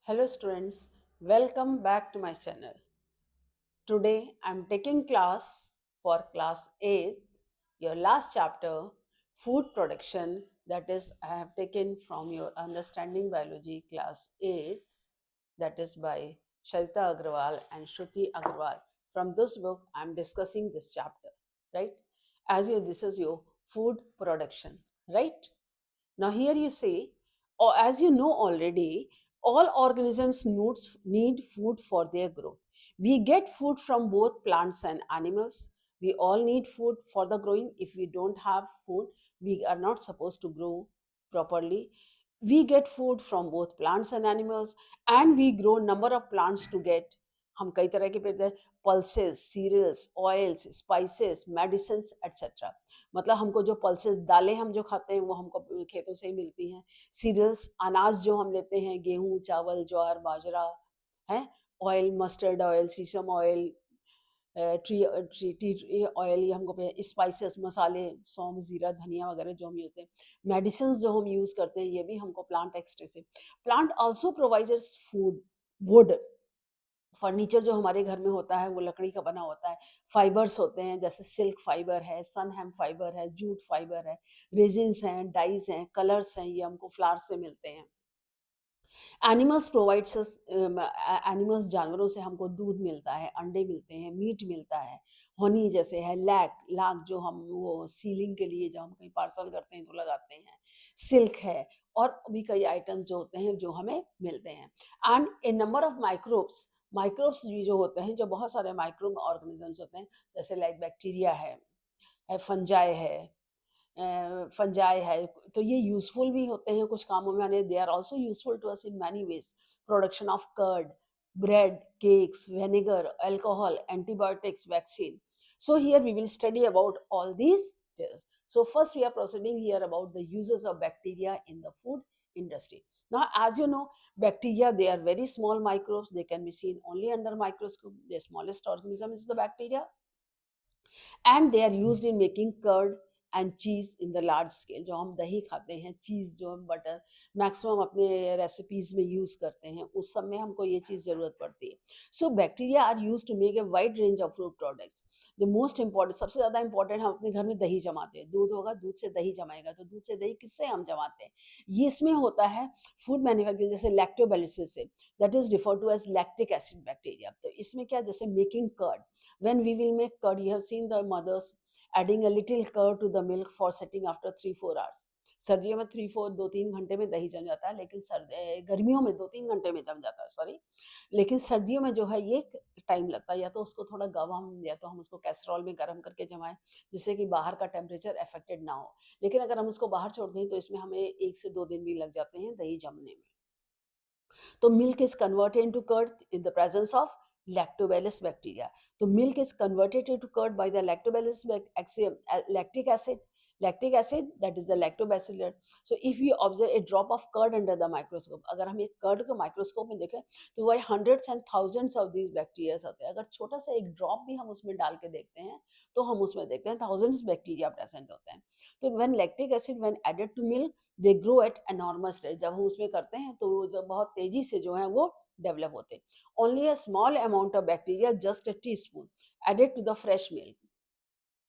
Hello students, welcome back to my channel. Today I am taking class for class 8, your last chapter, food production, that is I have taken from your understanding biology class 8, that is by Sharita Agrawal and Shruti Agrawal. From this book I am discussing this chapter, right? This is your food production, right? Now, here you say, or as you know already, all organisms need food for their growth. We get food from both plants and animals. We all need food for the growing. If we don't have food, we are not supposed to grow properly. We get food from both plants and animals, and we grow number of plants to get. हम कई तरह के पेड़ pulses, cereals, oils, spices, medicine etcetera. मतलब हमको जो pulses दालें हम जो खाते हैं वो हमको खेतों से ही मिलती हैं. सीरियल्स अनाज जो हम लेते हैं, गेहूं, चावल, ज्वार, बाजरा है. ऑयल, मस्टर्ड ऑयल, सीसम ऑयल, ट्री टी ऑयल, ये हमको स्पाइसेस, मसाले, सौंफ, जीरा, धनिया वगैरह जो हम यूज करते हैं. मेडिसिन जो हम यूज करते हैं ये भी हमको प्लांट एक्सट्रैक्ट से. Plant also provides food, would. Furniture जो हमारे घर में होता है वो लकड़ी का बना होता है. फाइबर्स होते हैं जैसे सिल्क फाइबर है, सन हेम फाइबर है, जूट फाइबर है, रेजिन्स हैं, डाइज हैं, कलर्स हैं, ये हमको फ्लावर से मिलते हैं. एनिमल्स प्रोवाइड्स अस, एनिमल्स जानवरों से हमको दूध मिलता है, अंडे मिलते हैं, मीट मिलता है, हनी जैसे है, लाख जो हम वो सीलिंग के लिए जब हम कहीं पार्सल करते हैं तो लगाते हैं, सिल्क है, और भी कई आइटम्स जो होते हैं जो हमें मिलते हैं. And A number of microbes भी जो होते हैं, जो बहुत सारे माइक्रो ऑर्गेनिजम्स होते हैं, जैसे लाइक बैक्टीरिया है, फंजाई है, फंजाई है, तो ये यूजफुल भी होते हैं कुछ कामों में. यानी they are also useful to us in many ways. Production of curd, bread, cakes, vinegar, alcohol, antibiotics, vaccine. So here we will study about all these details. So first we are proceeding here about the uses of bacteria in the food industry. Now, as you know, bacteria, they are very small microbes. They can be seen only under microscope. The smallest organism is the bacteria, and they are used in making curd and cheese in the large scale. जो हम दही खाते हैं, चीज़ जो हम butter maximum अपने recipes में use करते हैं, उस सब में हमको ये चीज़ ज़रूरत पड़ती है. So bacteria are use to make a wide range of food products. The most important, सबसे ज़्यादा इंपॉर्टेंट, हम अपने घर में दही जमाते हैं. दूध होगा, दूध से दही जमाएगा, तो दूध से दही किससे हम जमाते हैं? ये इसमें होता है फूड मैन्युफैक्चरिंग, जैसे लैक्टोबैसिलस से, that is refer to as lactic acid bacteria. तो इसमें क्या, जैसे making curd, when we will make curd, you have seen the mothers adding a little curd to the milk for setting after 3-4 hours. सर्दियों में 2-3 घंटे में दही जम जाता है, लेकिन गर्मियों में 2-3 घंटे में जम जाता है, सॉरी. लेकिन सर्दियों में जो है ये टाइम लगता है. या तो उसको थोड़ा या तो हम उसको कैसरोल में गर्म करके जमाएं, जिससे कि बाहर का टेम्परेचर अफेक्टेड ना हो. लेकिन अगर हम उसको बाहर छोड़ दें तो इसमें हमें 1 से 2 दिन भी लग जाते हैं दही जमने में. तो milk is converted into curd in the presence of lactobacillus bacteria. So milk is converted into curd by the lactic acid. Lactic acid, that is the lactobacillus. So if we observe a drop of curd under the microscope, अगर हम एक curd को microscope में देखें तो वही hundreds and thousands of these bacteria होते हैं. अगर छोटा सा एक ड्रॉप भी हम उसमें डाल के देखते हैं तो हम उसमें देखते हैं thousands बैक्टीरिया प्रेजेंट होते हैं. तो when lactic acid when added to milk, they grow at enormous rate. जब हम उसमें करते हैं तो जो बहुत तेजी से जो है वो डेवलप होते हैं. Only a small amount of bacteria, just a teaspoon, added to the fresh milk.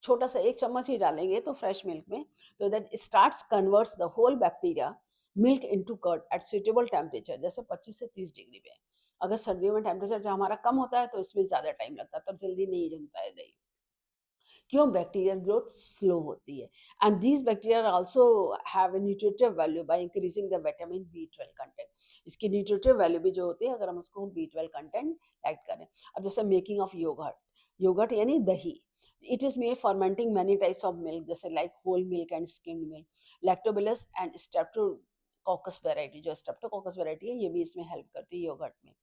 छोटा सा 1 चम्मच ही डालेंगे तो फ्रेश मिल्क में, तो that starts converts the whole bacteria milk into curd at suitable temperature, जैसे 25 से 30 डिग्री पे. अगर सर्दियों में टेम्परेचर जब हमारा कम होता है तो इसमें ज़्यादा टाइम लगता है, तब जल्दी नहीं जमता है दही. क्यों? बैक्टीरियल ग्रोथ स्लो होती है. And these bacteria also have a nutritive value by increasing the vitamin B12 content. इसकी न्यूट्रिटिव वैल्यू भी जो होती है अगर हम उसको B12 कंटेंट ऐड करें. अब जैसे मेकिंग ऑफ योगर्ट, योगर्ट यानी दही. It is made fermenting many types of milk, जैसे like whole milk and skimmed milk. Lactobacillus and streptococcus variety, जो स्ट्रेप्टोकोकस वेराइटी है, ये भी इसमें हेल्प करती है योगर्ट में.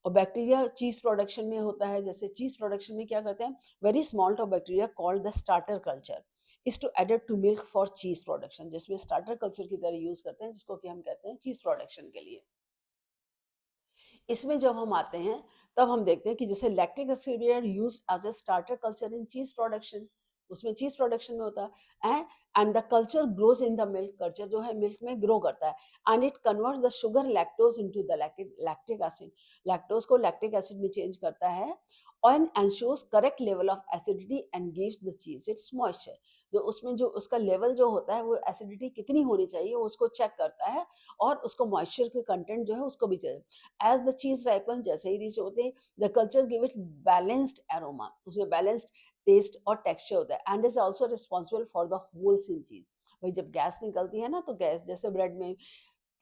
और बैक्टीरिया चीज प्रोडक्शन में होता है. जैसे चीज प्रोडक्शन में क्या करते हैं, very small of bacteria called the starter culture is to added to milk for cheese production, जिसमें स्टार्टर कल्चर की तरह यूज करते हैं, जिसको कि हम कहते हैं चीज प्रोडक्शन के लिए. इसमें जब हम आते हैं तब हम देखते हैं कि जैसे lactic acid used as a starter culture in cheese production. उसमें चीज प्रोडक्शन में होता है। And the culture grows in the milk, culture जो है मिल्क में ग्रो करता है, and it converts the sugar lactose into the lactic acid, lactose को लैक्टिक एसिड में चेंज करता है, and ensures correct level of acidity and gives the cheese its moisture। जो उसमें जो उसका लेवल जो होता है वो एसिडिटी कितनी होनी चाहिए उसको चेक करता है, और उसको मॉइस्चर के कंटेंट जो है उसको भी चाहिए। एज द चीज राइपन, जैसे ही रीच होते हैं, the culture give it balanced aroma, उसमें बैलेंस्ड टेस्ट और टेक्सचर होता है, and is also responsible for the wholesale चीज। भाई जब गैस निकलती है ना, तो गैस जैसे ब्रेड में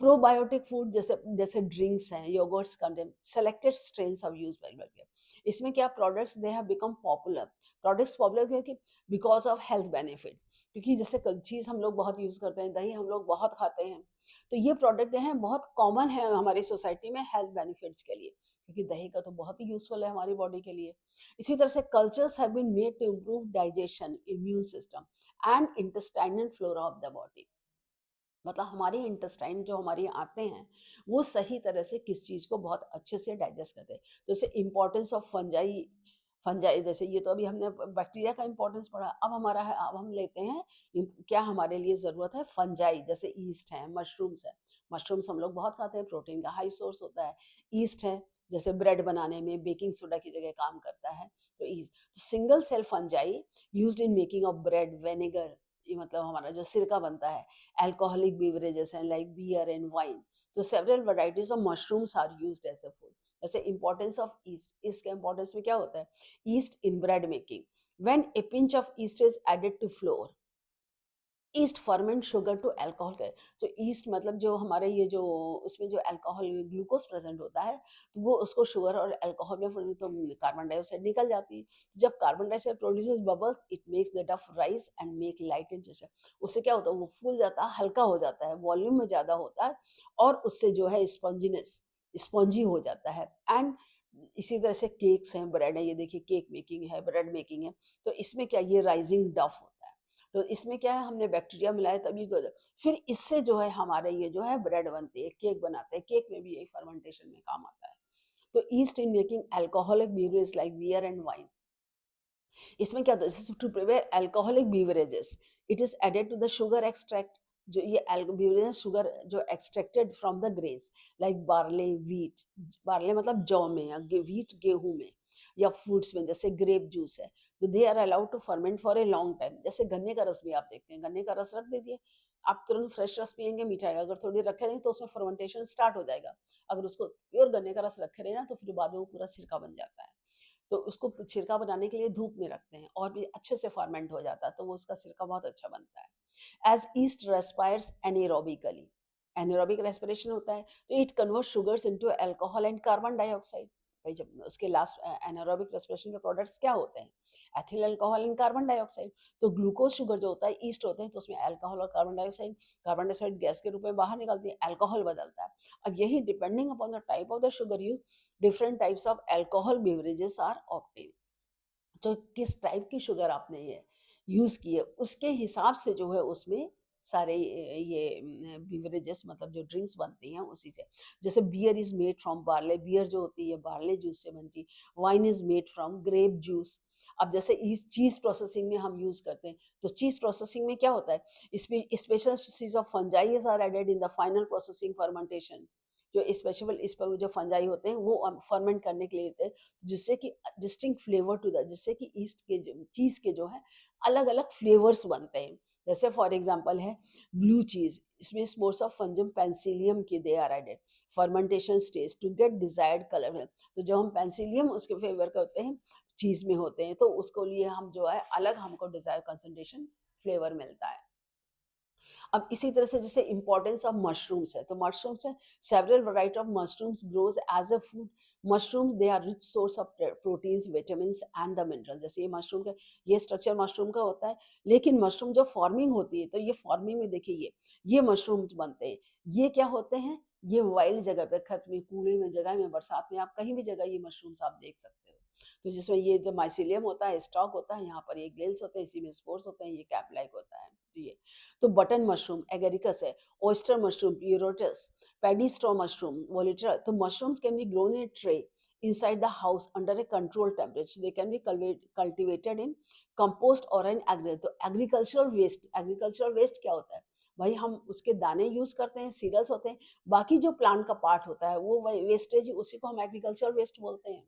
प्रोबायोटिक फूड जैसे जैसे ड्रिंक्स हैं, yoghurts contain selected strains of use well well. इसमें क्या products they have become popular, products popular क्योंकि बिकॉज ऑफ हेल्थ बेनिफिट, क्योंकि जैसे चीज़ हम लोग बहुत यूज़ करते हैं, दही हम लोग बहुत खाते हैं, तो ये प्रोडक्ट हैं बहुत कॉमन है हमारी सोसाइटी में हेल्थ बेनिफिट्स के लिए, क्योंकि दही का तो बहुत ही यूजफुल है हमारी बॉडी के लिए। इसी तरह से cultures have been made to improve digestion, immune system and intestinal flora of the body. मतलब हमारे इंटेस्टाइन जो हमारे आते हैं वो सही तरह से किस चीज़ को बहुत अच्छे से डाइजेस्ट करते हैं। जैसे इम्पोर्टेंस ऑफ फंजाई, फंजाई जैसे ये तो अभी हमने बैक्टीरिया का इम्पोर्टेंस पढ़ा, अब हमारा है, अब हम लेते हैं क्या हमारे लिए ज़रूरत है फंजाई, जैसे ईस्ट है, मशरूम्स है, मशरूम्स हम लोग बहुत खाते हैं, प्रोटीन का हाई सोर्स होता है। ईस्ट है, जैसे ब्रेड बनाने में बेकिंग सोडा की जगह काम करता है, तो yeast single cell fungi used in making of bread, vinegar, ये मतलब हमारा जो सिरका बनता है, alcoholic beverages हैं like beer and wine, तो several varieties of mushrooms are used as a food। जैसे importance of yeast, yeast का importance में क्या होता है, yeast in bread making, when a pinch of yeast is added to flour, yeast ferment sugar to alcohol का, तो east मतलब जो हमारे ये जो उसमें जो अल्कोहल ग्लूकोज प्रेजेंट होता है, तो वो उसको शुगर और अल्कोहल में तो कार्बन डाइऑक्साइड निकल जाती है, जब carbon dioxide produces bubbles it makes the dough rise and make light in texture, उससे क्या होता है वो फूल जाता है, हल्का हो जाता है, वॉल्यूम में ज़्यादा होता है, और उससे जो है स्पॉन्जीनेस, स्पॉन्जी हो जाता है। एंड इसी तरह से केक्स हैं, ब्रेड है, ये देखिए केक मेकिंग है, ब्रेड मेकिंग है, तो इसमें क्या ये राइजिंग डफ होता है, तो इसमें क्या है हमने बैक्टीरिया मिलाया तभी फिर इससे जो है हमारे ये जो है ब्रेड बनती है, केक बनाते हैं, केक में भी यही फर्मेंटेशन में काम आता है। तो yeast in making alcoholic beverage like beer and wine, इसमें क्या होता है to prepare alcoholic beverages it is added to the sugar extract, जो ये बेवरेज शुगर जो extracted from the grains like barley, wheat, barley मतलब जौ में, या व्हीट गेहूं में, या फ्रूट्स में जैसे ग्रेप जूस है, तो they are allowed to ferment for a long time. जैसे गन्ने का रस भी आप देखते हैं, गन्ने का रस रख दीजिए, आप तुरंत फ्रेश रस पियेंगे मीठा है, अगर थोड़ी रखे रहें तो उसमें फर्मेंटेशन स्टार्ट हो जाएगा, अगर उसको प्योर गन्ने का रस रखे रहे ना तो फिर बाद में वो पूरा सिरका बन जाता है, तो उसको सिरका बनाने के लिए धूप में रखते हैं और भी अच्छे से फर्मेंट हो जाता है, तो वो उसका सिरका बहुत अच्छा बनता है। As yeast respires anaerobically, anaerobic respiration होता है, तो it convert sugars into alcohol and carbon dioxide. भाई जब उसके लास्ट एनारोबिक रेस्पिरेशन के प्रोडक्ट्स क्या होते हैं, ethyl alcohol and carbon dioxide, तो ग्लूकोज शुगर जो होता है ईस्ट होते हैं, तो उसमें अल्कोहल और कार्बन डाइऑक्साइड गैस के रूप में बाहर निकलती है, अल्कोहल बदलता है। अब यही depending upon the type of the sugar use, different types of alcohol beverages are obtain, तो किस टाइप की शुगर आपने ये यूज़ की है उसके हिसाब से जो है उसमें सारे ये बिवरेजेस मतलब जो ड्रिंक्स बनती हैं उसी से। जैसे beer is made from barley, beer जो होती है बार्ले जूस से बनती है, wine is made from grape juice. अब जैसे इस चीज़ प्रोसेसिंग में हम यूज़ करते हैं, तो चीज़ प्रोसेसिंग में क्या होता है, इसमें special species of fungi are added in the final processing fermentation, जो स्पेशल इस पर जो फंजाई होते हैं वो फर्मेंट करने के लिए देते हैं, जिससे कि डिस्टिंक्ट फ्लेवर टू द, जिससे कि ईस्ट के जो चीज़ के जो है अलग अलग फ्लेवर्स बनते हैं। जैसे फॉर एग्जांपल है ब्लू चीज़, इसमें स्पोर्स ऑफ फंजम पेंसिलियम के they are added fermentation stage to get desired colour, तो जब हम पेंसिलियम उसके फेवर करते हैं चीज़ में होते हैं, तो उसको लिए हम जो है अलग हमको डिजायर कंसंट्रेशन फ्लेवर मिलता है। अब इसी तरह से जैसे इंपॉर्टेंस ऑफ मशरूम्स है, तो मशरूम्स है several variety of mushrooms grows as a food, mushrooms they are rich source of proteins, vitamins and the mineral. जैसे ये मशरूम का ये स्ट्रक्चर मशरूम का होता है, लेकिन मशरूम जो फॉर्मिंग होती है, तो ये फॉर्मिंग में देखिए ये मशरूम बनते हैं, ये क्या होते हैं, ये वाइल्ड जगह पे, खत में, कूड़े में, जगह में, बरसात में, आप कहीं भी जगह ये मशरूम्स आप देख सकते हो। तो जिसमें ये जो माइसिलियम होता है, स्टॉक होता है, यहाँ पर ये ग्लेल्स होते हैं, इसी में स्पोर्स होते हैं, ये कैप लाइक होता है। तो ये तो बटन मशरूम एगेरिकस है, oyster mushroom pleurotus, paddy straw mushroom वोलिटर, तो mushrooms can be grown in tray inside the house under a controlled temperature. They can be cultivated in compost or in agri. तो agricultural waste क्या होता है भाई, हम उसके दाने यूज करते हैं, सीरियल्स होते हैं, बाकी जो प्लांट का पार्ट होता है वो वेस्टेज, उसी को हम एग्रीकल्चरल वेस्ट बोलते हैं।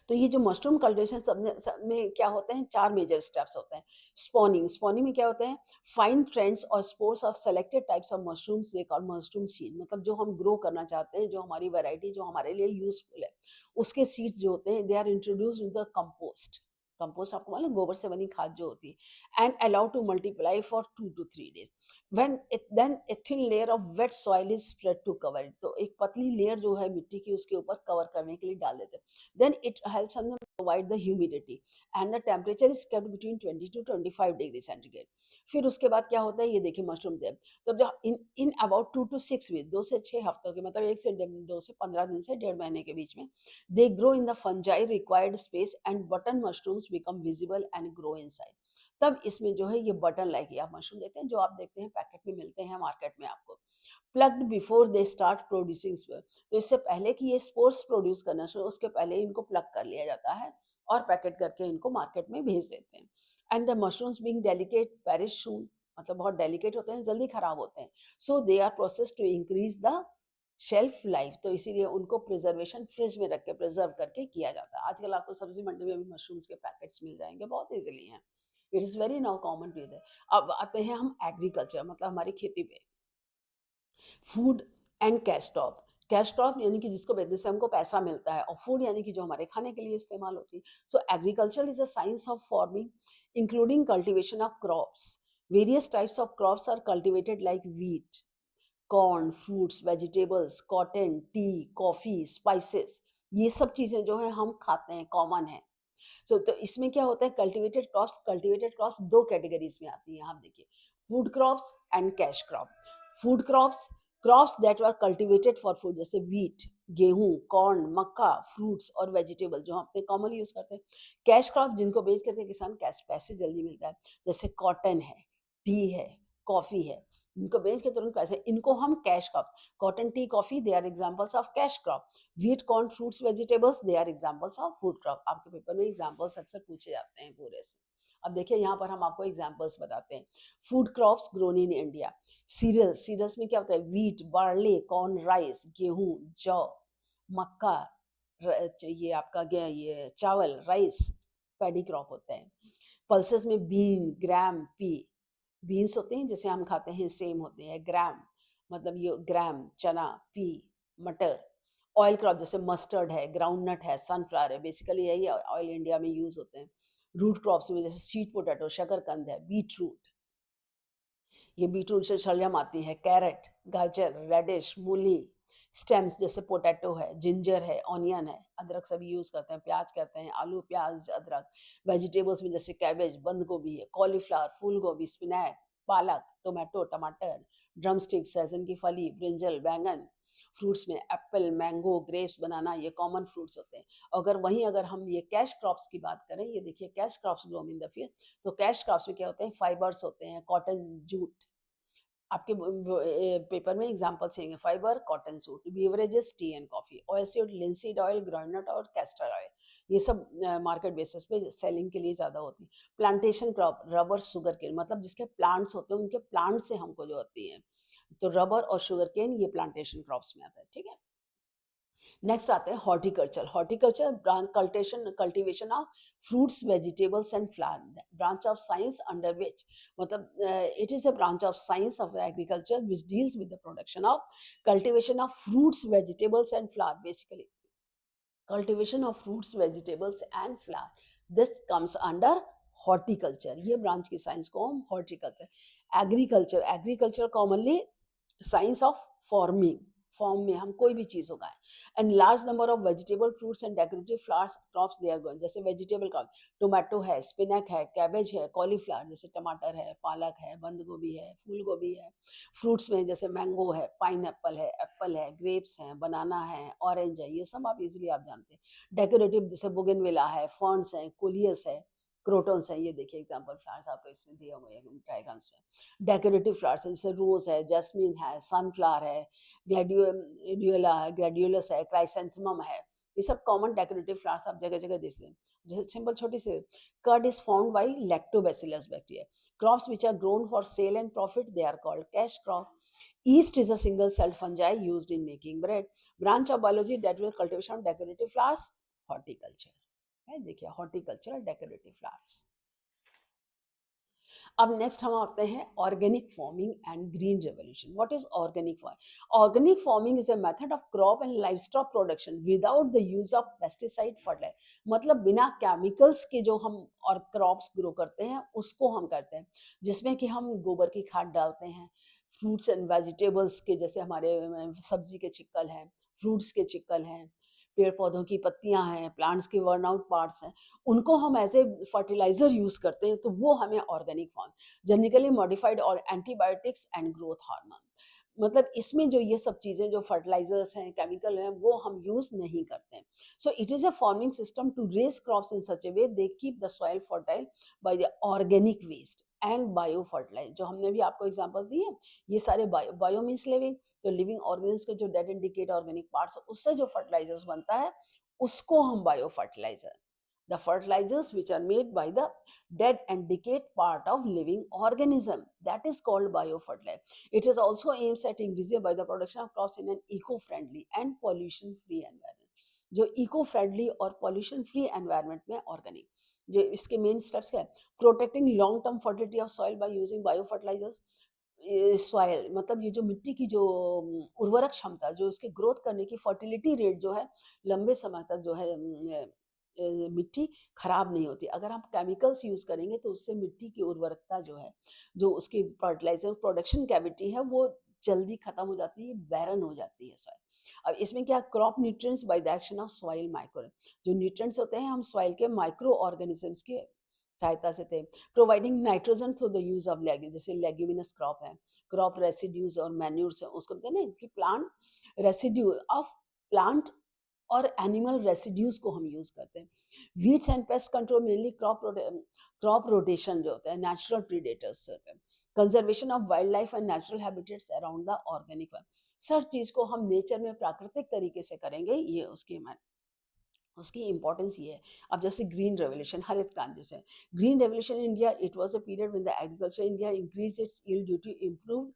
तो ये जो मशरूम कल्टीवेशन सब में क्या होते हैं, 4 मेजर स्टेप्स होते हैं। स्पॉनिंग में क्या होते हैं, फाइंड ट्रेंड्स और spores of selected types of mushrooms, they called mushroom seed, मतलब जो हम ग्रो करना चाहते हैं, जो हमारी वैरायटी जो हमारे लिए यूजफुल है, उसके सीड्स जो होते हैं, they are introduced in the compost. Compost आपको मालूम है, गोबर से बनी खाद जो होती है, and allow to multiply for 2 to 3 days। then a thin layer of wet soil is spread to cover it, तो एक पतली लेयर जो है मिट्टी की उसके ऊपर कवर करने के लिए डाल देते हैं। Then it helps them provide the humidity and the temperature is kept between 20 to 25 degree centigrade. फिर उसके बाद क्या होता है, ये देखिए मशरूम दे, तो जब इन अबाउट 2 to 6 वीक, 2 से 6 हफ्तों के, मतलब 2 से 15 दिन से 1.5 महीने के बीच में, they grow in the fungi required space and button mushrooms become visible and grow inside. तब इसमें जो है ये बटन लाइक आप मशरूम देखते हैं, जो आप देखते हैं पैकेट में मिलते हैं मार्केट में आपको, plugged before they start producing spore. तो इससे पहले कि ये स्पोर्स प्रोड्यूस करना शुरू, उसके पहले इनको प्लग कर लिया जाता है और पैकेट करके इनको मार्केट में भेज देते हैं। And the mushrooms being delicate perish soon, मतलब बहुत डेलिकेट होते हैं, जल्दी खराब होते हैं। So they are process to increase the shelf life, तो इसीलिए उनको प्रिजर्वेशन फ्रिज में रख के प्रिजर्व करके किया जाता है। आजकल आपको सब्जी मंडी में भी मशरूम्स के पैकेट्स मिल जाएंगे, बहुत इजीली हैं। It is very now common to इधर। अब आते हैं हम एग्रीकल्चर, मतलब हमारी खेती पे। Food and cash crop. Cash crop यानी कि जिसको बेचने से हमको पैसा मिलता है, और फूड यानी कि जो हमारे खाने के लिए इस्तेमाल होती है। So agriculture is a science of farming including cultivation of crops. Various types of crops are cultivated like wheat, corn, fruits, vegetables, cotton, tea, coffee, spices. ये सब चीजें जो है हम खाते हैं, कॉमन है। तो इसमें क्या होता है, कल्टीवेटेड क्रॉप्स 2 कैटेगरीज में आती हैं। आप देखिए, food crops and cash crop. Food crops, crops that are cultivated for food, जैसे वीट, गेहूं, कॉर्न, मक्का, फ्रूट्स और वेजिटेबल जो हम अपने कॉमन यूज करते हैं। कैश क्रॉप, जिनको बेच करके किसान कैश पैसे जल्दी मिलता है, जैसे कॉटन है, टी है, कॉफी है, इनको बेच के तुरंत पैसे, इनको हम cash crop. Cotton, tea, coffee, they are examples of cash crop. Wheat, corn, fruits, vegetables, they are examples of food crop. आपके पेपर में एग्जांपल्स अक्सर पूछे जाते हैं पूरे इसमें। अब देखिए यहाँ पर हम आपको एग्जांपल्स बताते हैं। Food crops grown in India. Cereals में क्या होता है, व्हीट, बार्ले, कॉर्न, राइस, गेहूं, जौ, मक्का, ये आपका गया, ये चावल, राइस, पैडी क्रॉप होते हैं। पल्सेस में बीन, ग्राम, पी। बीन्स होते हैं जैसे हम खाते हैं, सेम होते हैं। ग्राम मतलब ये ग्राम, चना, पी, मटर। ऑयल क्रॉप जैसे मस्टर्ड है, ग्राउंडनट है, सनफ्लावर है, बेसिकली यही ऑयल इंडिया में यूज होते हैं। रूट क्रॉप्स में जैसे स्वीट पोटैटो, शकरकंद है, बीट रूट, ये बीटरूट से शलजम आती है, कैरेट, गाजर, रेडिश, मूली। स्टेम्स जैसे पोटैटो है, जिंजर है, ऑनियन है, अदरक सभी यूज करते हैं, प्याज करते हैं, आलू, प्याज, अदरक। वेजिटेबल्स में जैसे कैबेज, बंद गोभी है, कॉलीफ्लावर, फूल गोभी, स्पिनैच, पालक, टोमेटो, टमाटर, ड्रम स्टिक, सहजन की फली, ब्रिंजल, बैंगन। फ्रूट्स में एप्पल, मैंगो, ग्रेप्स, बनाना, ये कॉमन फ्रूट्स होते हैं। अगर हम ये कैश क्रॉप्स की बात करें, ये देखिए cash crops grown in the field. तो कैश क्रॉप्स में क्या होते हैं, फाइबर्स होते हैं, कॉटन, जूट। आपके पेपर में एग्जांपल चाहिए, fibre, cotton suit, beverages, T and coffee, oil seed, linseed oil, groundnut और कैस्टर ऑयल। ये सब मार्केट बेसिस पे सेलिंग के लिए ज़्यादा होती है। Plantation crop, rubber, sugar cane, मतलब जिसके प्लांट्स होते हैं उनके प्लांट से हमको जो होती है, तो रबर और शुगर केन ये प्लांटेशन क्रॉप्स में आता है। ठीक है, नेक्स्ट आते हैं horticulture. Horticulture branch cultivation of fruits, vegetables and flower, branch of science under which, मतलब it is a branch of science of agriculture which deals with the production of cultivation of fruits, vegetables and flower. Basically cultivation of fruits, vegetables and flower, this comes under horticulture। ये branch की science को हम horticulture. Agriculture commonly science of farming, farm में हम कोई भी चीज उगाएं। And large number of vegetable, fruits and decorative flowers crops they are growing, जैसे वेजिटेबल क्रॉप, टोमेटो है, स्पिनक है, कैबेज है, कॉलीफ्लावर जैसे टमाटर है, पालक है, बंद गोभी है, फूल गोभी है। फ्रूट्स में जैसे मैंगो है, पाइन एप्पल है, ग्रेप्स हैं, बनाना है, ऑरेंज है, ये सब आप इजीली आप जानते हैं। डेकोरेटिव जैसे बोगनविला है, फर्न्स है, कोलियस है, क्रोटन्स है, ये देखिए एग्जांपल फ्लावर्स आपको इसमें दिए हुए हैं डायग्राम्स में। डेकोरेटिव फ्लावर्स है जैसे रोज है, जैस्मिन है, सनफ्लावर है, ग्लैडियोला है, ग्लैडियोलस है, क्राइसेंथेमम है, ये सब कॉमन डेकोरेटिव फ्लावर्स आप जगह जगह देखते हैं। जैसे सिंपल छोटी सी, curd is found by lactobacillus bacteria. Crops which are grown for sale and profit, they are called cash crop. Yeast is a single celled fungi used in making bread. Branch of biology that will cultivation of decorative flowers, horticulture. है देखिए, horticultural decorative flowers. अब next हम आते हैं organic farming and green revolution. What is organic farming? Organic farming is a method of crop and livestock production without the use of pesticide fertilizer. मतलब बिना chemicals के जो हम और क्रॉप्स ग्रो करते हैं उसको हम करते हैं, जिसमें कि हम गोबर की खाद डालते हैं, फ्रूट्स एंड वेजिटेबल्स के, जैसे हमारे सब्जी के छिक्कल हैं, फ्रूट्स के छिक्कल हैं, पेड़ पौधों की पत्तियां हैं, प्लांट्स के वर्न आउट पार्ट्स हैं, उनको हम एज ए फर्टिलाइजर यूज करते हैं, तो वो हमें ऑर्गेनिक फॉर्म। जेनेटिकली मॉडिफाइड और एंटीबायोटिक्स एंड ग्रोथ हार्मोन, मतलब इसमें जो ये सब चीजें जो फर्टिलाइजर्स हैं, केमिकल हैं, वो हम यूज नहीं करते हैं। So it is a farming system to raise crops in such a way they keep the soil fertile by the organic waste and bio fertilizer. जो हमने भी आपको एग्जांपल्स दिए, ये सारे बायो मीन्स लिविंग, तो लिविंग ऑर्गेनिज्म के जो dead and decayed organic parts, उससे जो फर्टिलाइजर्स बनता है उसको हम bio fertilizer. The fertilizers which are made by the dead and decayed part of living organism, that is called biofertilizer. It is also aims at increasing by the production of crops in an eco-friendly and pollution-free environment. जो eco-friendly और pollution-free environment में organic, जो इसके main steps क्या है? Protecting long-term fertility of soil by using biofertilizers. Soil मतलब ये जो मिट्टी की जो उर्वरक क्षमता, जो उसके ग्रोथ करने की फर्टिलिटी रेट जो है, लंबे समय तक जो है मिट्टी खराब नहीं होती। अगर हम केमिकल्स यूज करेंगे तो उससे मिट्टी की उर्वरकता जो है, जो उसकी फर्टिलाइजर प्रोडक्शन कैविटी है, वो जल्दी खत्म हो जाती है, बैरन हो जाती है सॉइल। अब इसमें क्या, crop nutrients by the action of soil micro, जो न्यूट्रिएंट्स होते हैं हम सॉइल के माइक्रो ऑर्गेनिजम्स की सहायता से थे। Providing nitrogen through the use of जैसे लेग्यूमिनस क्रॉप है, क्रॉप रेसिड्यूज और मैन्यूर्स है, उसको कहते हैं ना कि प्लांट रेसिड्यू ऑफ प्लांट और एनिमल रेसिड्यूज को हम यूज करते हैं। Weeds and pest control mainly crop rotation जो होता है, नेचुरल प्रीडेटर्स होते हैं, conservation of wild life and natural habitats around the organic. Sir चीज को हम नेचर में प्राकृतिक तरीके से करेंगे, ये उसकी इंपॉर्टेंस ये है। अब जैसे ग्रीन रेवोल्यूशन, हरित क्रांति से, green revolution in India, it was a period when the agriculture India increase its yield due to improve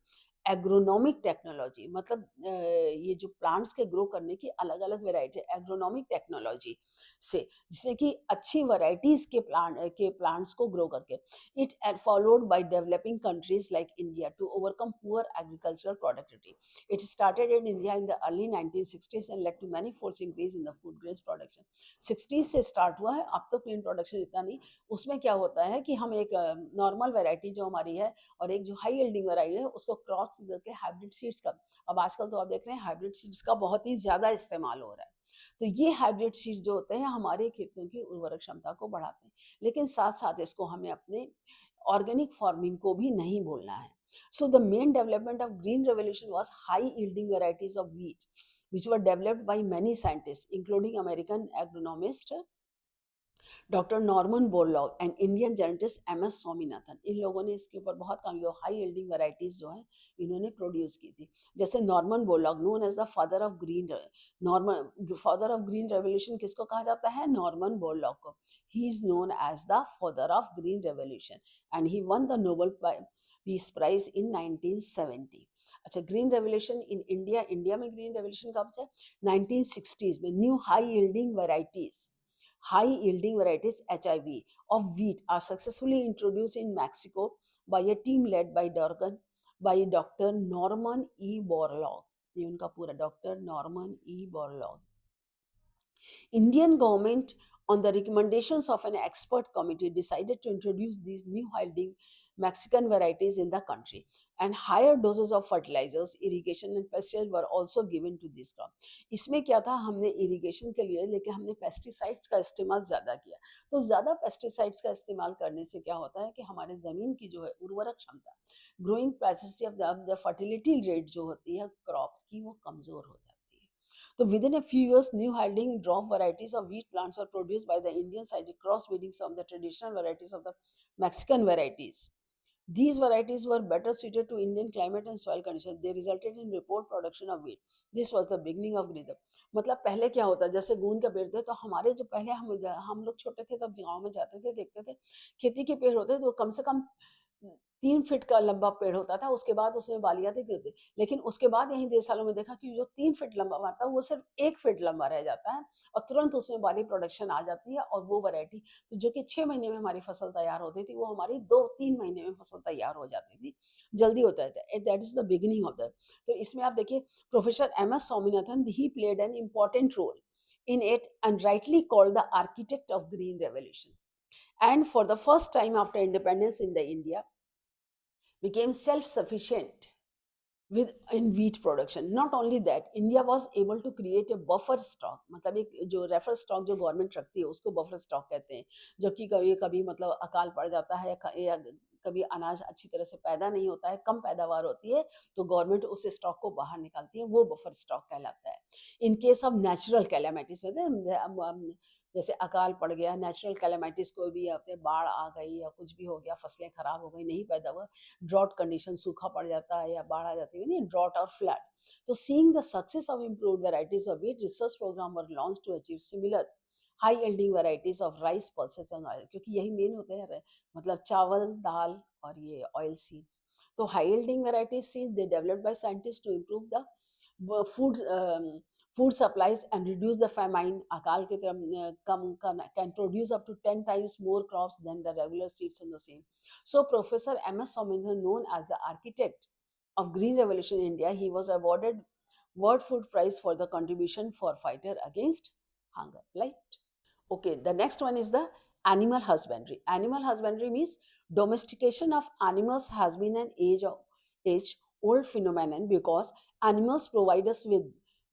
agronomic technology. मतलब ये जो प्लांट्स के ग्रो करने की अलग अलग वेराइटी, एग्रोनॉमिक टेक्नोलॉजी से, जिससे कि अच्छी वैरायटीज के प्लांट्स को ग्रो करके, it followed by developing countries like India to overcome poor agricultural productivity. It started in India in the early 1960s and led to many folds increase in the food grains production. 60s से start हुआ है, अब तो grain production इतना नहीं। उसमें क्या होता है कि हम एक नॉर्मल वैरायटी जो हमारी है और एक जो हाई यील्डिंग वैरायटी है, उसको क्रॉस करके हाइब्रिड सीड्स का, अब आजकल तो आप देख रहे हैं हाइब्रिड सीड्स का बहुत ही ज़्यादा इस्तेमाल हो रहा है। तो ये हाइब्रिड सीड्स जो होते हैं हमारे खेतों की उर्वरक क्षमता को बढ़ाते हैं, लेकिन साथ साथ इसको हमें अपने ऑर्गेनिक फार्मिंग को भी नहीं भूलना है। So the main development of green revolution was high yielding varieties of wheat, which were developed by many scientists, including American agronomist doctor Norman Borlaug and Indian geneticist MS. Swaminathan. इन लोगों ने इसके ऊपर बहुत काम किया, हाई यील्डिंग वैरायटीज जो है इन्होंने प्रोड्यूस की थी। जैसे Norman Borlaug, known as the father of green revolution, किसको कहा जाता है? नॉर्मन बोरलॉग को। He is known as the father of green revolution and he won the Nobel peace prize in 1970। अच्छा, green revolution in India, India में green revolution कब से? 1960s में। New high yielding varieties HIV of wheat are successfully introduced in Mexico by a team led by Dr. Norman E. Borlaug। ये उनका पूरा, doctor Norman E Borlaug. Indian government, on the recommendations of an expert committee, decided to introduce these new yielding Mexican varieties in the country, and higher doses of fertilizers, irrigation and pesticides were also given to this crop. इसमें क्या था, हमने irrigation के लिए, लेकिन हमने pesticides का इस्तेमाल ज़्यादा किया। तो ज़्यादा पेस्टिसाइड्स का इस्तेमाल करने से क्या होता है कि हमारे ज़मीन की जो है उर्वरक क्षमता, growing capacity of the fertility rate जो होती है क्रॉप की, वो कमज़ोर हो जाती है। So within a few years, new yielding dwarf varieties of wheat plants were produced by the Indian scientists, cross breeding some of the traditional varieties of the Mexican varieties. These varieties were better suited to Indian climate and soil conditions. They resulted in record production of wheat. This was the beginning of green. मतलब पहले क्या होता, जैसे गूंद का पेड़ थे, तो हमारे जो पहले हम लोग छोटे थे तब गाँव में जाते थे, देखते थे खेती के पेड़ होते तो कम से कम 3 फीट का लंबा पेड़ होता था, उसके बाद उसमें बालियां थी गिरती। लेकिन उसके बाद यही 10 सालों में देखा कि जो 3 फीट लंबा आता है वो सिर्फ 1 फीट लंबा रह जाता है और तुरंत उसमें बाली प्रोडक्शन आ जाती है। और वो वैरायटी तो जो कि 6 महीने में हमारी फसल तैयार होती थी, वो हमारी 2-3 महीने में फसल तैयार हो जाती थी, जल्दी होता था। That is the beginning of the. तो इसमें आप देखिए professor M S Swaminathan, he played an important role in it and rightly called the architect of green revolution. And for the first time after independence in the India became self-sufficient with in wheat production. Not only that, India was able to create a buffer stock, मतलब एक जो refer stock जो government रखती है उसको buffer stock कहते हैं, जबकि कभी कभी मतलब अकाल पड़ जाता है या कभी अनाज अच्छी तरह से पैदा नहीं होता है, कम पैदावार होती है, तो गवर्नमेंट उस स्टॉक को बाहर निकालती है, वो बफर स्टॉक कहलाता है। In case of natural calamities में जैसे अकाल पड़ गया, नेचुरल कैलामिटीज कोई भी आते, बाढ़ आ गई या कुछ भी हो गया, फसलें खराब हो गई, नहीं पैदा हुआ, ड्रॉट कंडीशन, सूखा पड़ जाता है या बाढ़ आ जाती है, नहीं ड्रॉट और फ्लड। तो seeing the success of improved varieties of wheat, research programme were launch to achieve similar high yielding varieties of rice, pulses and oil, क्योंकि यही मेन होते हैं, मतलब चावल, दाल और ये ऑयल सीड्स। तो high yielding varieties seeds they developed by scientist to improve the food supplies and reduce the famine. Akal ke can produce up to 10 times more crops than the regular seeds on the same. So Professor M.S. Swaminathan, known as the architect of Green Revolution in India, he was awarded World Food Prize for the contribution for fighter against hunger. Right? Okay, the next one is the animal husbandry. Animal husbandry means domestication of animals has been an age old phenomenon because animals provide us with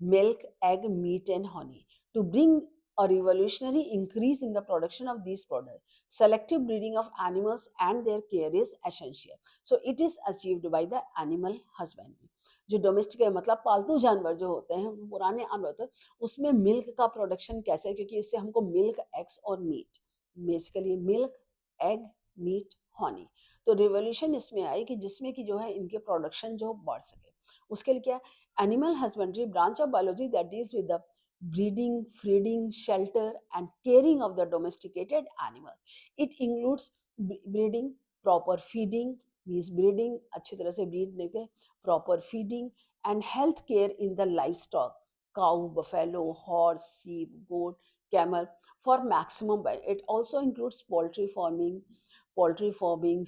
milk, egg, meat, and honey. To bring a revolutionary increase in the production of these products, selective breeding of animals and their care is essential. So it is achieved by the animal husbandry. जो domestic है मतलब पालतू जानवर जो होते हैं, पुराने जानवर होते हैं, उसमें मिल्क का प्रोडक्शन कैसे है, क्योंकि इससे हमको मिल्क, एग्स और meat, basically milk, egg, meat, honey. तो रिवोल्यूशन इसमें आई कि जिसमें कि जो है इनके प्रोडक्शन जो बढ़ सके। उसके लिए क्या, animal husbandry branch of biology that deals with the breeding, feeding, shelter and caring of the domesticated animal. It includes breeding, proper feeding means breeding, अच्छी तरह से ब्रीड देते, proper feeding, and health care in the livestock, cow, buffalo, horse, sheep, goat, camel, for maximum. It also includes poultry farming,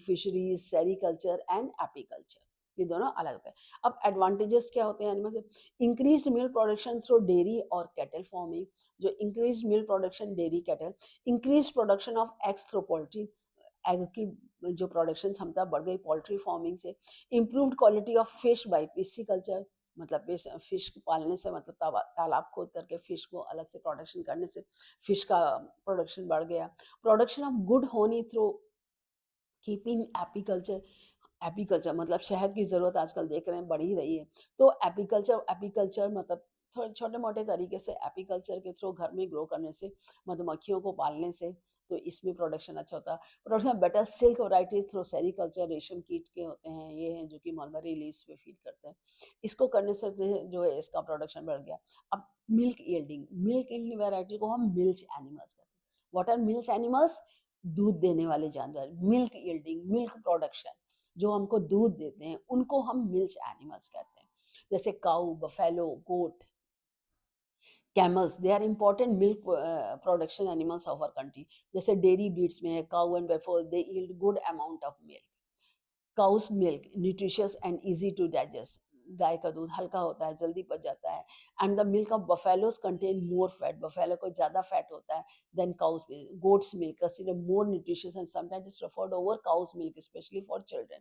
fisheries, sericulture and apiculture. ये दोनों अलग होते हैं। अब एडवांटेजेस क्या होते हैं एनिमल से, increased milk production through dairy और कैटल फार्मिंग, जो increased milk production dairy cattle, increased production of eggs through poultry, egg की जो प्रोडक्शन क्षमता बढ़ गई पोल्ट्री फार्मिंग से, improved quality of fish by pisciculture, मतलब फिश पालने से, मतलब तालाब खोद करके फिश को अलग से प्रोडक्शन करने से फिश का प्रोडक्शन बढ़ गया, प्रोडक्शन ऑफ गुड होनी थ्रू कीपिंग एपीकल्चर, एपीकल्चर मतलब शहद की ज़रूरत आजकल देख रहे हैं बढ़ ही रही है, तो एपीकल्चर मतलब थोड़े छोटे मोटे तरीके से एपीकल्चर के थ्रू घर में ग्रो करने से, मधुमक्खियों को पालने से, तो इसमें प्रोडक्शन अच्छा होता है। Production better silk varieties through sericulture, रेशम कीट के होते हैं, ये हैं जो कि मलबरी लीव्स पे फीड करते हैं, इसको करने से जो है इसका प्रोडक्शन बढ़ गया। अब मिल्क ईल्डिंग वैरायटी को हम मिल्च एनिमल्स कहते हैं। What are milch animals? दूध देने वाले जानवर। मिल्क ईल्डिंग, मिल्क प्रोडक्शन, जो हमको दूध देते हैं उनको हम मिल्च एनिमल्स कहते हैं, जैसे cow, buffalo, goat, camels, they are important milk production animals of our country. जैसे डेयरी ब्रीड्स में है cow and buffalo, they yield good amount of milk. Cow's milk nutritious and easy to digest, गाय का दूध हल्का होता है, जल्दी पच जाता है। And the milk of buffaloes contain more fat, buffalo को ज़्यादा फैट होता है than cow's milk. Goat's milk consider more nutritious and sometimes is preferred over cows milk specially for children.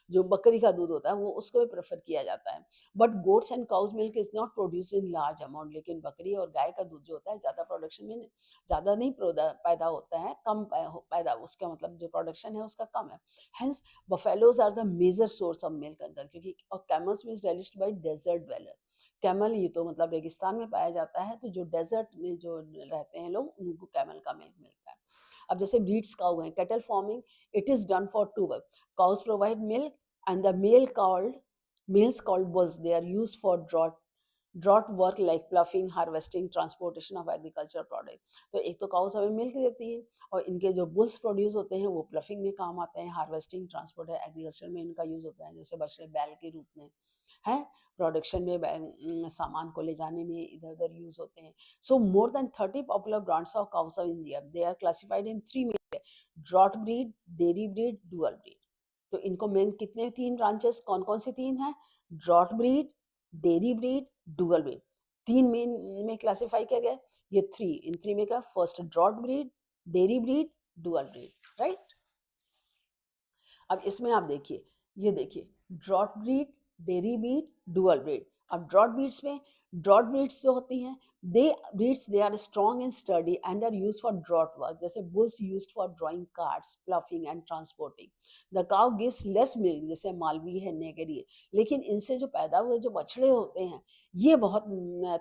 जो बकरी का दूध होता है वो उसको भी प्रेफर किया जाता है, but goats and cows milk is not produce in large amount. लेकिन बकरी और गाय का दूध जो होता है ज़्यादा प्रोडक्शन में ज़्यादा नहीं पैदा होता है, कम पैदा, उसका मतलब जो प्रोडक्शन है उसका कम है। Hence buffaloes are the major source of milk अंदर, क्योंकि और camels means relished by desert dweller। Camel ये तो मतलब रेगिस्तान में पाया जाता है, तो जो डेजर्ट में जो रहते हैं लोग उनको कैमल का मिल्क मिलता है। अब जैसे ब्रीड्स काउ हैं, cattle farming, it is done for to work. Cows provide milk and the males called bulls, they are used for draught work like ploughing, harvesting, transportation of agricultural product. तो एक तो cows हमें milk देती है और इनके जो bulls produce होते हैं वो प्लफिंग में काम आते हैं, हार्वेस्टिंग, ट्रांसपोर्ट है, एग्रीकल्चर में इनका यूज होता है, जैसे बछड़े बैल के रूप में है, प्रोडक्शन में सामान को ले जाने में इधर उधर यूज होते हैं. So more than 30 popular brands of cows of India, they are classified in three main: draught breed, dairy breed, dual breed. तो इनको मेन कितने तीन ब्रांचेस कौन कौन सी तीन है? Draught breed, dairy breed, dual breed. तीन मेन में क्लासिफाई किया गया. ये थ्री, इन थ्री में क्या? First draught breed, dairy breed, dual breed, right. अब इसमें आप देखिए, ये देखिए, draught breed, dairy breed, dual breed. अब ड्रॉट ब्रीड्स में, ड्रॉट ब्रीड्स जो होती हैं, they are strong and sturdy and are use for draught work, जैसे bulls used for drawing carts, ploughing and transporting. The cow gives less milk, जैसे मालवी है, Negri है, लेकिन इनसे जो पैदा हुए जो बछड़े होते हैं ये बहुत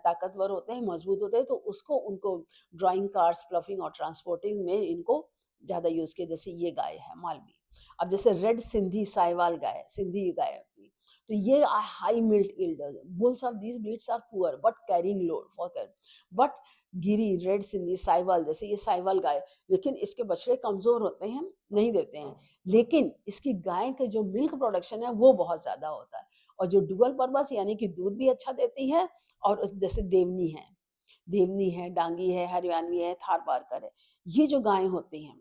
ताकतवर होते हैं, मजबूत होते हैं, तो उसको उनको ड्रॉइंग कार्ड्स, प्लफिंग और ट्रांसपोर्टिंग में इनको ज़्यादा यूज़ किया. जैसे ये गाय है मालवी. अब जैसे रेड सिंधी साहिवाल गाय, सिंधी गाय होती है, तो ये high milk yield. Bulls of these breeds are poor but carrying load for care. But Gir, red Sindhi, Sahiwal, जैसे ये साहिवाल गाय, लेकिन इसके बछड़े कमजोर होते हैं, नहीं देते हैं, लेकिन इसकी गाय के जो मिल्क प्रोडक्शन है वो बहुत ज्यादा होता है. और जो डुअल पर्पस यानी कि दूध भी अच्छा देती है, और जैसे देवनी है, डांगी है, हरियाणवी है, थार पारकर है, ये जो गायें होती हैं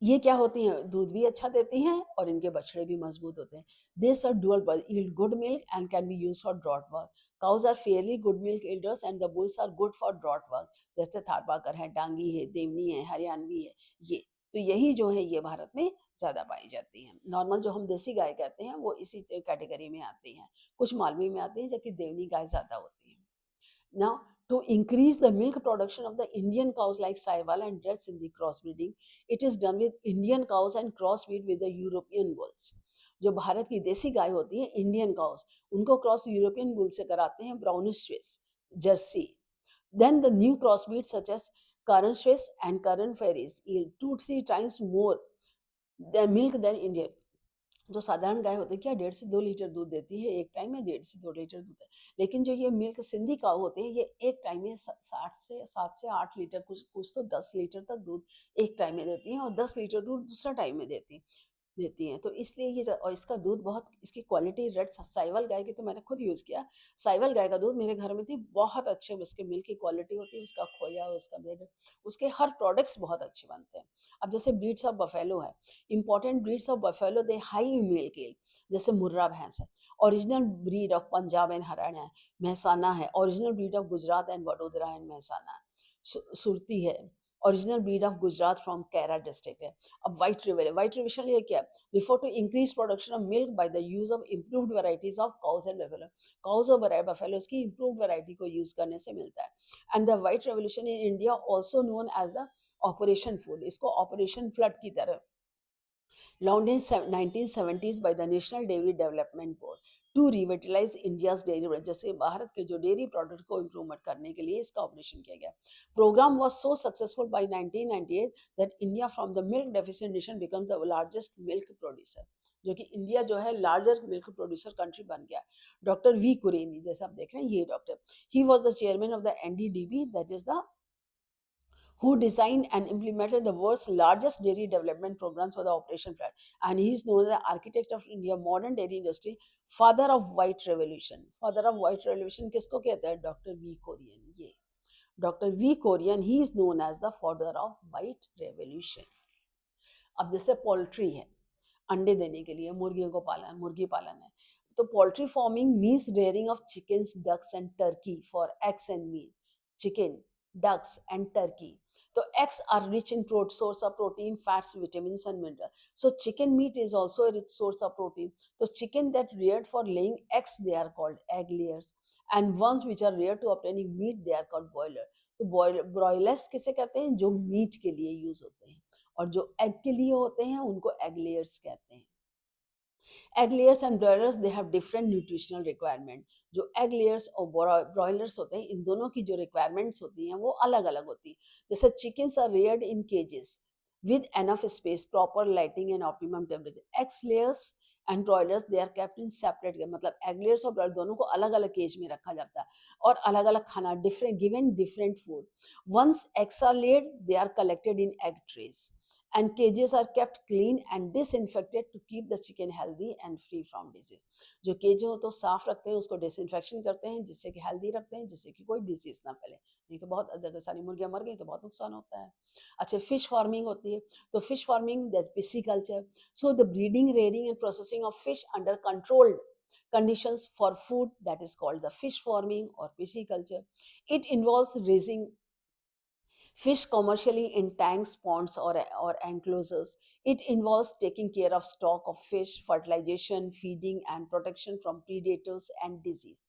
ये क्या होती हैं? दूध भी अच्छा देती हैं और इनके बछड़े भी मजबूत होते हैं. This are dual birth, yield good milk and can be used for draught work. Cows are fairly good milk yielders and the bulls are good for draught work. जैसे थारपारकर है, डांगी है, देवनी है, हरियाणवी है, ये तो यही जो है ये भारत में ज्यादा पाई जाती हैं. नॉर्मल जो हम देसी गाय कहते हैं वो इसी कैटेगरी में आती हैं. कुछ मालवी में आती हैं, जबकि देवनी गाय ज्यादा होती है. Now, to increase the milk production of the Indian cows like Sahiwal and Red Sindhi crossbreeding, it is done with Indian cows and crossbreed with the European bulls. जो भारत की देसी गाय होती है इंडियन काउस, उनको क्रॉस यूरोपियन बुल से कराते हैं, brownish Swiss, Jersey. Then the new crossbreeds such as Curran Swiss and Curran Ferries yield 2-3 times more the milk than Indian. जो साधारण गाय होती है क्या 1.5 से 2 लीटर दूध देती है एक टाइम में, 1.5 से 2 लीटर दूध है. लेकिन जो ये मिल्क सिंधी काऊ होते हैं ये एक टाइम में 7 से 8 लीटर, कुछ कुछ तो 10 लीटर तक दूध एक टाइम में देती हैं, और 10 लीटर दूध दूसरा टाइम में देती हैं. तो इसलिए ये और इसका दूध बहुत, इसकी क्वालिटी, रेड साहिवाल गाय की तो मैंने खुद यूज़ किया. साहिवाल गाय का दूध मेरे घर में थी, बहुत अच्छे उसके मिल्क की क्वालिटी होती है, उसका खोया, उसका ब्रेड, उसके हर प्रोडक्ट्स बहुत अच्छे बनते हैं. अब जैसे ब्रीड्स ऑफ बफेलो है, important breeds of buffalo, they high milk yield, जैसे मुर्रा भैंस है. Original breed of Punjab and Haryana है, महसाना है. Original breed of Gujarat and Vadodara and Mehsana, Surti है. Original breed of Gujarat from Kaira district है. अब व्हाइट रिवर है. व्हाइट रिवर ये क्या है? Refer to increase production of milk by the use of improved varieties of cause and buffalo. Cows और buffaloes की improved variety को यूज करने से मिलता है. And the white revolution in India also known as the operation food, इसको operation flood की तरह launched in 1970s by the National Dairy Development Board to revitalize India's dairy product. जैसे भारत के जो डेयरी प्रोडक्ट को इम्प्रूवमेंट करने के लिए इसका ऑपरेशन किया गया. Programme was so successful by 1998 that India from the milk deficient nation became the largest milk producer. जो कि इंडिया जो है लार्जर मिल्क प्रोड्यूसर कंट्री बन गया. डॉक्टर वी कुरेनी, जैसे आप देख रहे हैं ये doctor, he was the chairman of the NDDB, that is the who designed and implemented the world's largest dairy development programs for the Operation Flood. And he is known as the architect of India modern dairy industry, father of white revolution. Father of white revolution किसको कहते हैं? Doctor V Kurien. ये doctor V Kurien, he is known as the father of white revolution. अब जैसे poultry है, अंडे देने के लिए मुर्गियों को पालन, मुर्गी पालन है, तो poultry farming means rearing of chickens, ducks and turkey for eggs and meat. Chicken, ducks and turkey. So eggs are rich in source of protein, fats, vitamins and minerals. So chicken meat is also a rich source of protein. So chicken that reared for laying eggs, they are called egg layers. And ones which are reared to obtaining meat, they are called broiler. तो broilers किसे कहते हैं? जो meet के लिए use होते हैं, और जो एग के लिए होते हैं उनको एग लेयर्स कहते हैं. Egg layers and broilers they have different nutritional requirement. जो एग लेयर्स और ब्रॉयलर्स होते हैं, इन दोनों की जो रिक्वायरमेंट्स होती हैं वो अलग अलग होती है। जैसे chickens are reared in cages with enough space, proper lighting and optimum temperature. Egg layers and broilers they are kept in separate, मतलब egg layers और broiler दोनों को अलग अलग केज में रखा जाता है और अलग अलग खाना different given different food. Once eggs are laid, they are collected in egg trays and cages are kept clean and disinfected to keep the chicken healthy and free from disease. जो cage हो तो साफ रखते हैं, उसको disinfection करते हैं जिससे कि हेल्दी रखते हैं, जिससे कि कोई डिजीज ना फैले। नहीं तो बहुत अगर सारी मुर्गियां मर गई तो बहुत नुकसान होता है। अच्छा, फिश फार्मिंग होती है, तो fish farming that's pisciculture. So the breeding, rearing and processing of fish under controlled conditions for food, that is called the fish farming or pisciculture. It involves raising fish commercially in tanks, ponds, or enclosures. It involves taking care of stock of fish, fertilization, feeding, and protection from predators and disease.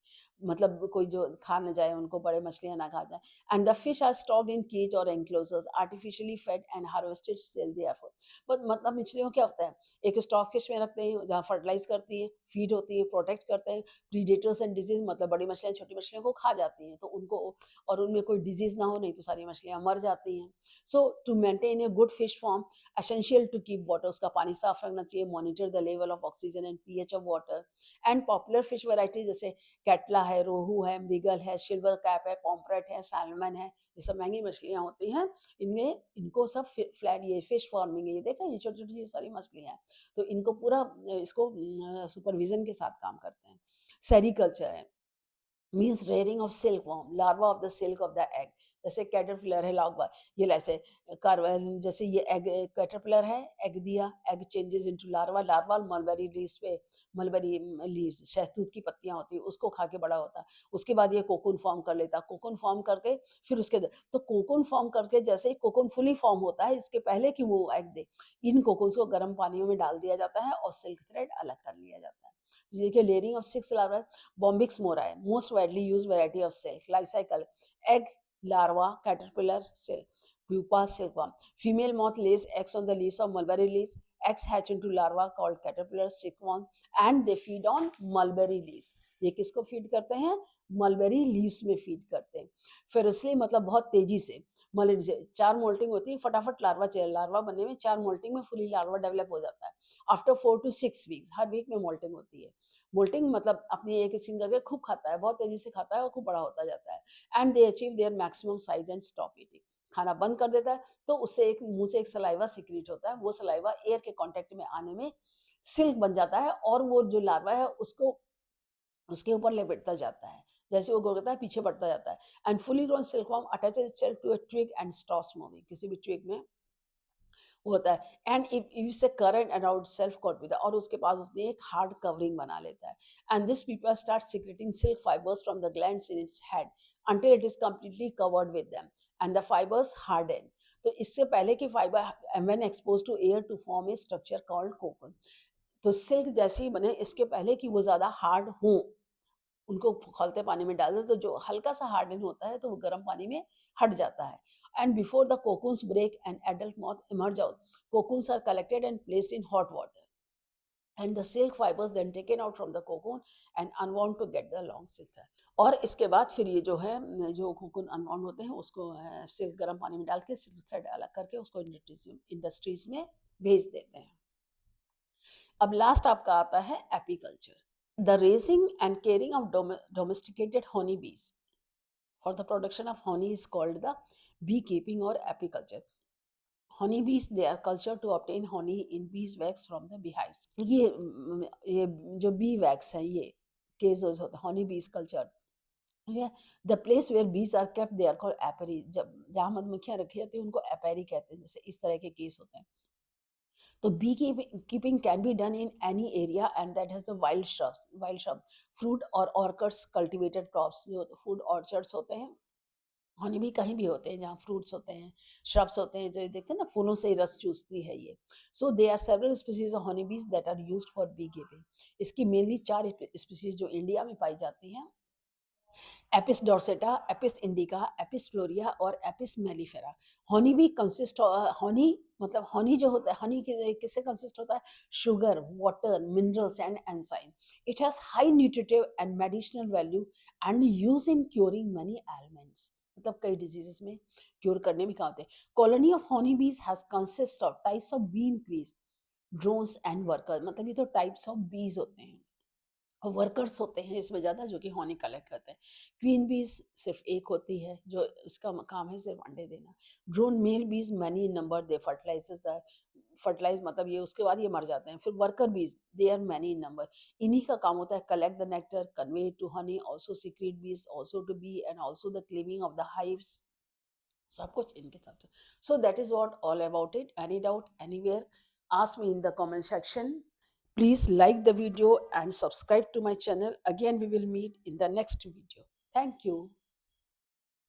मतलब कोई जो खा ना जाए, उनको बड़े मछलियां ना खा जाए। And the fish are stocked in cage और enclosures, artificially fed and harvested sell therefore. But मतलब मछलियों क्या होता है, एक स्टॉक फिश में रखते हैं जहाँ फर्टिलाइज करती है, फीड होती है, प्रोटेक्ट करते हैं। प्रीडेटर्स एंड डिजीज मतलब बड़ी मछलियां छोटी मछलियों को खा जाती हैं, तो उनको और उनमें कोई डिजीज ना हो, नहीं तो सारी मछलियां मर जाती हैं। So to maintain a good fish farm, essential to keep water, उसका पानी साफ रखना चाहिए, monitor the level of oxygen and pH of water. And popular fish variety जैसे कैटला है, रोहू है, मृगल है, सिल्वर कैप है, पॉम्फ्रेट है, सैल्मन है, ये सब महंगी मछलियां होती हैं। इनमें इनको सब फ्लैट ये फिश फार्मिंग है, ये देख रहे हैं ये छोटी छोटी सारी मछलियां हैं, तो इनको पूरा इसको सुपरविजन के साथ काम करते हैं। सेरिकल्चर है, means rearing of silk worm, larva of the silk of the egg. जैसे कैटरपिलर है, लार्वा, ये ऐसे जैसे ये एग कैटरपिलर है, एग दिया, egg changes into larva, larva mulberry leaves पे, मलबेरी लीव्स शहतूत की पत्तियां होती है उसको खा के बड़ा होता है। उसके बाद ये कोकून फॉर्म कर लेता है, कोकून फॉर्म करके फिर उसके तो कोकून फॉर्म करके जैसे ही कोकून फुली फॉर्म होता है, इसके पहले कि वो एग दे, इन कोकून्स को गर्म पानियों में डाल दिया जाता है और सिल्क थ्रेड अलग कर लिया जाता है। देखिए layering of six larva, Bombyx morai, most widely used variety of silk. Life cycle: egg, larva, caterpillar, silk. Pupa, silkworm. Female moth lays eggs on the leaves of mulberry leaves. Eggs hatch into larva called caterpillar, silkworm, and they feed on mulberry leaves. ये किसको feed करते हैं? Mulberry leaves में feed करते हैं। फिर इसलिए मतलब बहुत तेजी से मलबेरी से 4 मोल्टिंग होती है, फटाफट लार्वा चाहिए, लार्वा बनने में 4 मोल्टिंग में फुली लार्वा डेवलप हो जाता है। आफ्टर 4 to 6 वीक्स, हर वीक में मोल्टिंग होती है। मोल्टिंग मतलब अपनी एक किस्म करके खूब खाता है, बहुत तेजी से खाता है और खूब बड़ा होता जाता है। And they achieve their maximum size and stop eating. खाना बंद कर देता है तो उससे एक मुंह से एक सलाइवा सिक्रीट होता है, वो सलाइवा एयर के कांटेक्ट में आने में सिल्क बन जाता है और वो जो लार्वा है उसको उसके ऊपर लपेटता जाता है, जैसे वो गोल करता है पीछे बढ़ता जाता है। And fully grown silkworm attaches itself to a twig and stops moving, किसी भी ट्विग में होता है। And it's a current around self caught with, और उसके पास उसने एक हार्ड कवरिंग बना लेता है। And this people start secreting silk fibres from the glands in its head until it is completely covered with them and the fibers harden. तो इससे पहले कि fibre when exposed to air to form a structure called cocoon, तो silk जैसे ही बने इसके पहले कि वो ज्यादा हार्ड हो, उनको खौलते पानी में डाल दो तो जो हल्का सा हार्डन होता है तो वो गर्म पानी में हट जाता है। And before the cocoons break and adult moth emerge out, cocoons are collected and placed in hot water and the silk fibres then taken out from the cocoon and unwound to get the long silk thread. और इसके बाद फिर ये जो है जो cocoon unwound होते हैं उसको सिल्क गर्म पानी में डाल के सिल्क थ्रेड अलग करके उसको इंडस्ट्रीज में भेज देते हैं। अब लास्ट आपका आता है apiculture, the raising and caring of domesticated honey bees for the production of honey is called the beekeeping or apiculture. Honey bees they are cultured to obtain honey in beeswax from the beehives. ये जो bee wax है ये cases होता है honey bees culture, the place where bees are kept they are called apiary. जब जहाँ मधुमक्खियाँ रखी जाती हैं उनको apiary कहते हैं, जैसे इस तरह के केस होते हैं। तो bee keeping can be done in any area and that has the wild shrub, fruit और ऑर्कर्ड्स, कल्टिवेटेड क्रॉप्स, जो फूड ऑर्चर्ड्स होते हैं, हनी भी कहीं भी होते हैं जहाँ फ्रूट्स होते हैं, श्रब्स होते हैं, जो देखते हैं ना फूलों से ही रस चूसती है ये। So they are several species of honey bees that are used for bee keeping. इसकी मेनली 4 स्पीसीज जो इंडिया में पाई जाती हैं apis dorsata, apis indica, apis florea और एपिस मेलिफेरा। हनी भी कंसिस्ट, हनी मतलब हनी जो होता है, हनी किससे कंसिस्ट होता है? Sugar, water, minerals and enzyme. It has high nutritive and medicinal value and use in curing money elements. मतलब कई डिजीजेस में क्योर करने में क्या होते हैं। कॉलोनी ऑफ हनी बीज has consist of types of be increase, drones and worker. मतलब ये तो टाइप्स ऑफ बीज होते हैं, वर्कर्स होते हैं इसमें ज़्यादा जो कि हनी कलेक्ट करते हैं। क्वीन बीज सिर्फ एक होती है जो इसका काम है सिर्फ अंडे देना। Drone male bees many in number, they fertilises the, fertilise मतलब ये उसके बाद ये मर जाते हैं। फिर worker bees, they are many in number, इन्हीं का काम होता है collect the nectar, convey to honey, also secrete bees, also to be and also the cleaning of the hives. सब कुछ इनके साथ। So that is what all about it. Any doubt anywhere, ask me in the comment section. Please like the video and subscribe to my channel. Again, we will meet in the next video. Thank you.